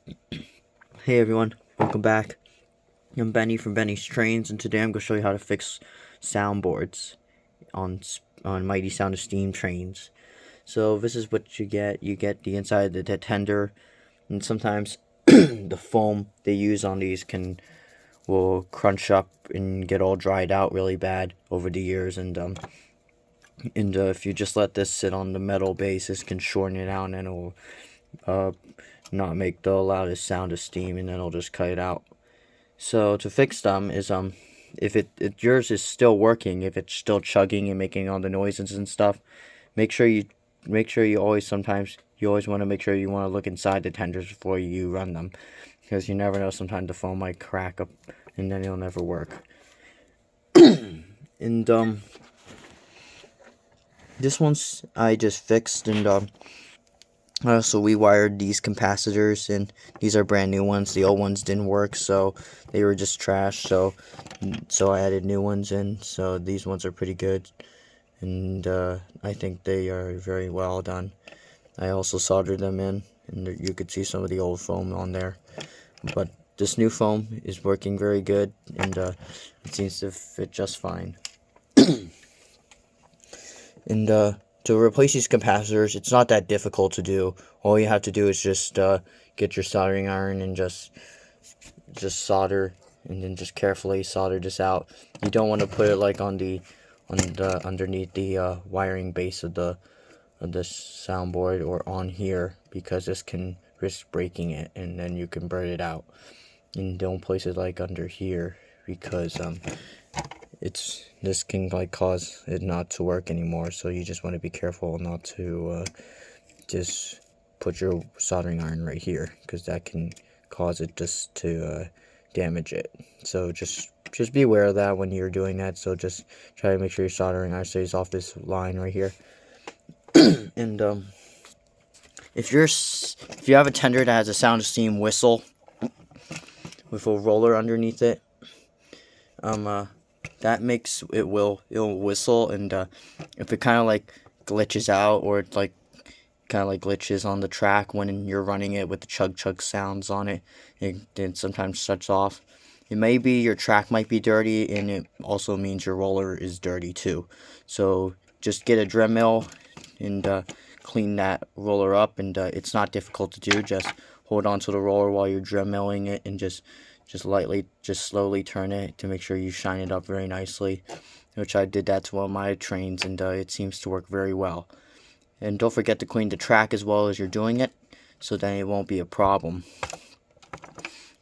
Hey everyone, welcome back. I'm Benny from Benny's Trains, and today I'm going to show you how to fix soundboards on Mighty Sound of Steam trains. So this is what you get. You get the inside of the tender, and sometimes the foam they use on these will crunch up and get all dried out really bad over the years, and if you just let this sit on the metal base, this can shorten it out, and it will not make the loudest sound of steam, and then it'll just cut it out. So to fix them is if yours is still working, if it's still chugging and making all the noises and stuff, make sure you always want to make sure you want to look inside the tenders before you run them, because you never know, sometimes the foam might crack up and then it'll never work. And this one's I just fixed, and so we wired these capacitors, and these are brand new ones. The old ones didn't work, so they were just trash. So I added new ones in. So these ones are pretty good, and I think they are very well done. I also soldered them in, and you could see some of the old foam on there. But this new foam is working very good, and it seems to fit just fine. And to replace these capacitors, it's not that difficult to do. All you have to do is just get your soldering iron and just solder, and then just carefully solder this out. You don't want to put it like underneath the wiring base of the soundboard or on here, because this can risk breaking it, and then you can burn it out. And don't place it like under here, because this can like cause it not to work anymore. So you just want to be careful not to just put your soldering iron right here, because that can cause it just to damage it. So just be aware of that when you're doing that. So just try to make sure your soldering iron stays off this line right here. And if you have a tender that has a Sound of Steam whistle with a roller underneath it, that makes it'll whistle, and if it kind of like glitches out, or it like kind of like glitches on the track when you're running it with the chug sounds on it, it sometimes shuts off. It may be your track might be dirty, and it also means your roller is dirty too. So just get a Dremel and clean that roller up, and it's not difficult to do. Just hold on to the roller while you're Dremeling it, and just slowly turn it to make sure you shine it up very nicely, which I did that to one of my trains, and it seems to work very well. And don't forget to clean the track as well as you're doing it, so then it won't be a problem.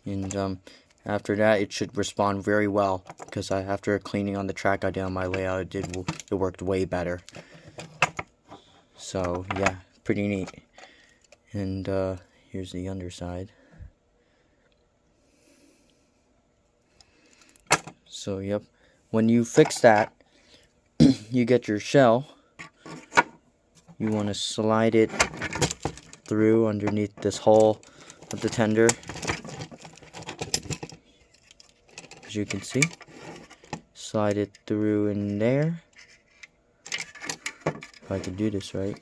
And after that, it should respond very well, because after cleaning on the track I did on my layout, it worked way better. So yeah, pretty neat. And here's the underside. So yep, when you fix that, you get your shell. You want to slide it through underneath this hole of the tender, as you can see. Slide it through in there. If I can do this right.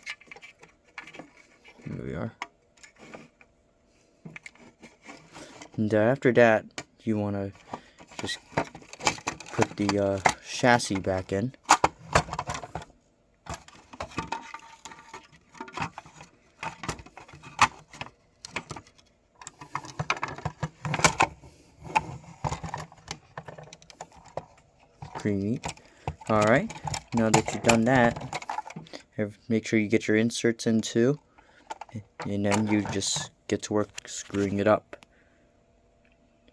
Here we are. And after that, you want to just put the chassis back in. Pretty neat. Alright, now that you've done that, make sure you get your inserts in too, and then you just get to work screwing it up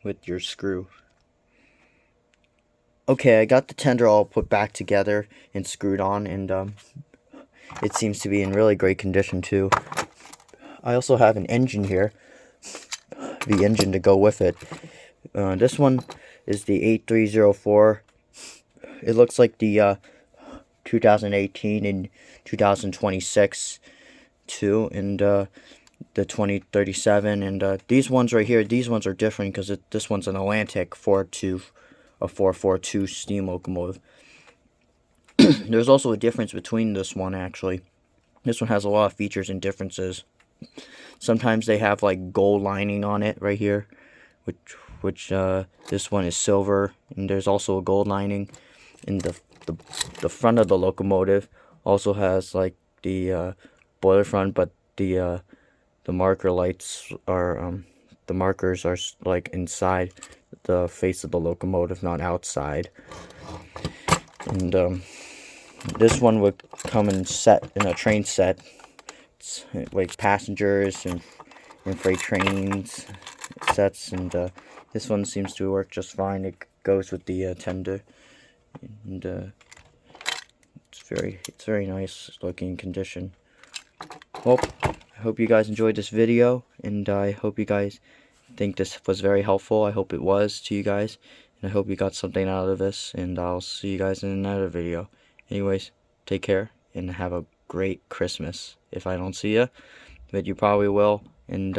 with your screw. Okay, I got the tender all put back together and screwed on, and it seems to be in really great condition too. I also have an engine here, the engine to go with it. This one is the 8304. It looks like the 2018 and 2026 too, and the 2037, and these ones right here, these ones are different because this one's an Atlantic 442 steam locomotive. There's also a difference between this one, actually. This one has a lot of features and differences. Sometimes they have like gold lining on it right here, which this one is silver, and there's also a gold lining. In the front of the locomotive also has like the boiler front, but the marker lights are the markers are like inside the face of the locomotive, not outside. And this one would come in a train set. It's like passengers and freight trains sets, and this one seems to work just fine. It goes with the tender, and it's very nice looking condition. Well, I hope you guys enjoyed this video, and I hope you guys think this was very helpful. I hope it was to you guys, and I hope you got something out of this, and I'll see you guys in another video. Anyways, take care and have a great Christmas if I don't see you, but you probably will. And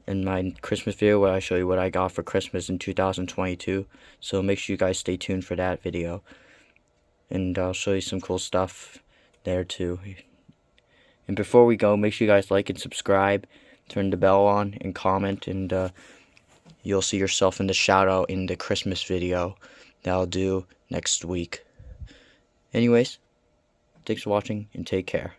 in my Christmas video where I show you what I got for Christmas in 2022, so make sure you guys stay tuned for that video, and I'll show you some cool stuff there too. And before we go, make sure you guys like and subscribe, turn the bell on, and comment, and you'll see yourself in the shout out in the Christmas video that I'll do next week. Anyways, thanks for watching and take care.